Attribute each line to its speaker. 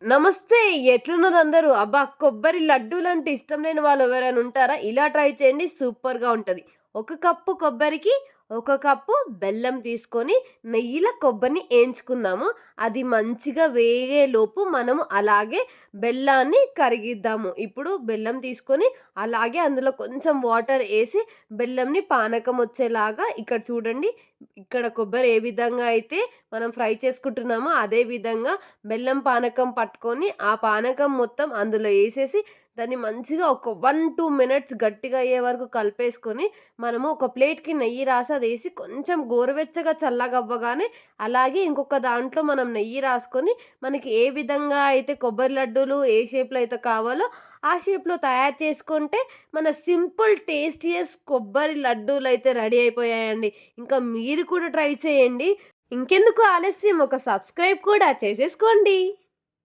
Speaker 1: నమస్తే. ఎట్లున్నారు అందరూ? అబ్బా! కొబ్బరి లడ్డూలంటే ఇష్టం లేని వాళ్ళు ఎవరైనా ఉంటారా? ఇలా ట్రై చేయండి సూపర్‌గా ఉంటది. ఒక కప్పు కొబ్బరికి, ఒక కప్పు బెల్లం తీసుకొని నెయ్యిలో కొబ్బరిని ఏంచుకుందాము. అది మంచిగా వేగేలోపు మనము అలాగే బెల్లాన్ని కరిగిద్దాము. ఇప్పుడు బెల్లం తీసుకొని అలాగే అందులో కొంచెం వాటర్ ఏసి బెల్లంని పానకం వచ్చేలాగా ఇక్కడ చూడండి. ఇక్కడ కొబ్బరి ఏ విధంగా అయితే మనం ఫ్రై చేసుకుంటున్నామో అదే విధంగా బెల్లం పానకం పట్టుకొని, ఆ పానకం మొత్తం అందులో ఏసేసి, దాన్ని మంచిగా ఒక 1, 2 మినిట్స్ గట్టిగా అయ్యే వరకు కలిపేసుకొని, మనము ఒక ప్లేట్‌కి నెయ్యి రాసి అదేసి కొంచెం గోరువెచ్చగా చల్లగవ్వగానే, అలాగే ఇంకొక దాంట్లో మనం నెయ్యి రాసుకొని, మనకి ఏ విధంగా అయితే కొబ్బరి లడ్డూలు ఏ షేప్‌లో అయితే కావాలో, ఆ షేప్‌లో తయారు చేసుకుంటే, మన సింపుల్ టేస్టీయెస్ట్ కొబ్బరి లడ్డూలయితే రెడీ అయిపోయాయండి. ఇంకా మీరు కూడా ట్రై చేయండి. ఇంకెందుకు ఆలస్యం, ఒక సబ్స్క్రైబ్ కూడా చేసేసుకోండి.